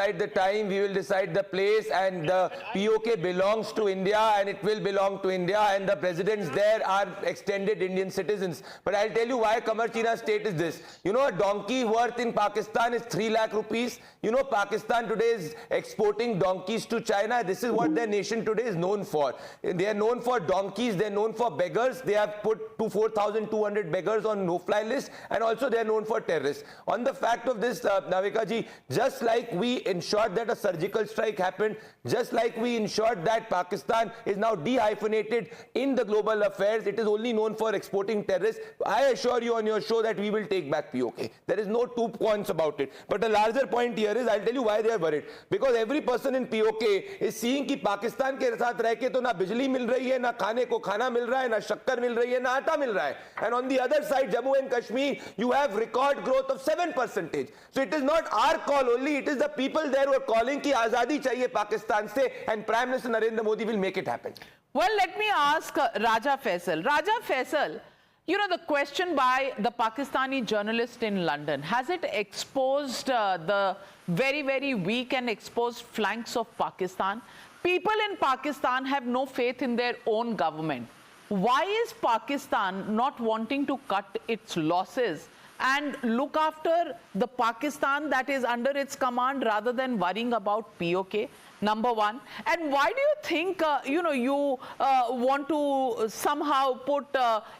decide the time, we will decide the place, and the POK belongs to India and it will belong to India, and the presidents there are extended Indian citizens. But I'll tell you why Kamarchina state is this. You know, a donkey worth in Pakistan is 3 lakh rupees. You know, Pakistan today is exporting donkeys to China. This is what their nation today is known for. They are known for donkeys, they are known for beggars. They have put 4,200 beggars on no-fly list, and also they are known for terrorists. On the fact of this, Navika ji, just like we ensured that a surgical strike happened, just like we ensured that Pakistan is now de-hyphenated in the global affairs, it is only known for exporting terrorists. I assure you on your show that we will take back POK. There is no two points about it. But the larger point here is, I'll tell you why they are worried. Because every person in POK is seeing कि पाकिस्तान के साथ रह के तो ना बिजली मिल रही है, ना खाने को खाना मिल रहा है, ना शक्कर मिल रही है, ना आटा मिल रहा है. And on the other side, Jammu and Kashmir, you have record growth of 7%. So it is not our call only, it is the people there who are calling कि आजादी चाहिए पाकिस्तान से, and Prime Minister Narendra Modi will make it happen. Well, let me ask Raja Faisal. Raja Faisal, you know, the question by the Pakistani journalist in London, has it exposed the very, very weak and exposed flanks of Pakistan? People in Pakistan have no faith in their own government. Why is Pakistan not wanting to cut its losses and look after the Pakistan that is under its command rather than worrying about POK? Number one. And why do you think, you want to somehow put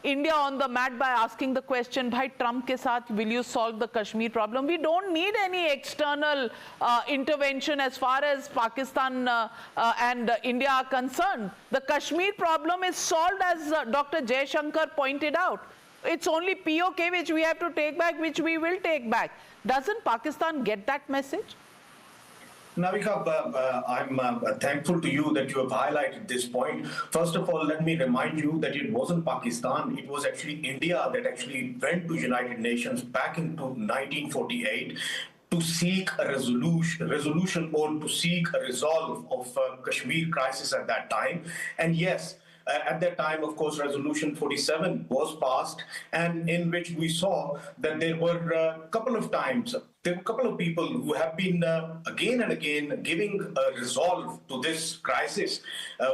India on the mat by asking the question, bhai Trump ke saath, will you solve the Kashmir problem? We don't need any external intervention as far as Pakistan and India are concerned. The Kashmir problem is solved, as Dr. Jaishankar pointed out. It's only POK which we have to take back, which we will take back. Doesn't Pakistan get that message? Navika, I'm thankful to you that you have highlighted this point. First of all, let me remind you that it wasn't Pakistan, it was actually India that actually went to United Nations back into 1948 to seek a resolution or to seek a resolve of Kashmir crisis at that time. And yes, at that time, of course, Resolution 47 was passed, and in which we saw that there were a couple of times, there were a couple of people who have been again and again giving a resolve to this crisis.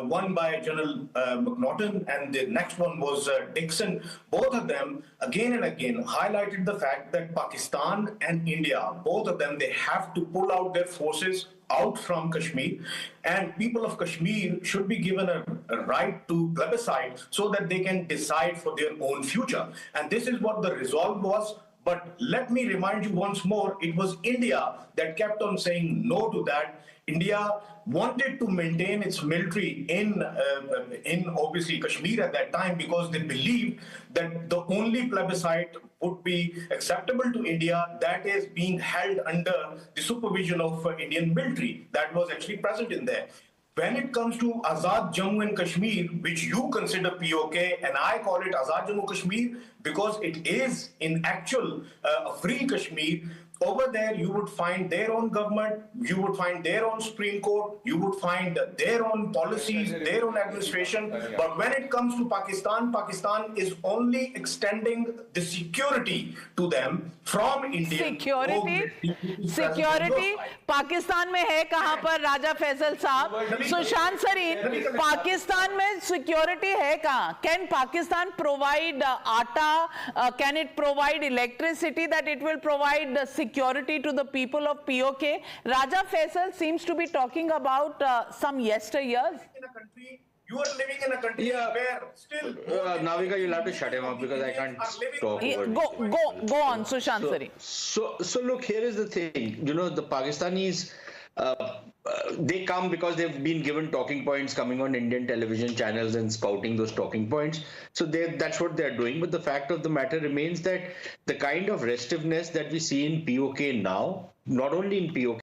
One by General McNaughton, and the next one was Dixon. Both of them again and again highlighted the fact that Pakistan and India, both of them, they have to pull out their forces out from Kashmir, and people of Kashmir should be given a right to plebiscite so that they can decide for their own future. And this is what the resolve was. But let me remind you once more, it was India that kept on saying no to that. India wanted to maintain its military in obviously Kashmir at that time, because they believed that the only plebiscite would be acceptable to India that is being held under the supervision of Indian military that was actually present in there. When it comes to Azad Jammu and Kashmir, which you consider POK, and I call it Azad Jammu Kashmir because it is in actual a free Kashmir, over there you would find their own government, you would find their own Supreme Court, you would find their own policies, their own administration. But when it comes to Pakistan, Pakistan is only extending the security to them from India. Security? Pakistan में है कहाँ पर राजा फैसल साहब? सुशांत सरीन, पाकिस्तान में security है कहाँ? Can Pakistan provide atta? Can it provide electricity that it will provide security to the people of POK? Raja Faisal seems to be talking about some yesteryears. You are living in a country where still... Navika, you'll have to shut him up because I can't talk over Go on, Sushant Sari. So look, here is the thing. You know, the Pakistanis, they come because they've been given talking points coming on Indian television channels and spouting those talking points. So that's what they're doing. But the fact of the matter remains that the kind of restiveness that we see in POK now, not only in POK,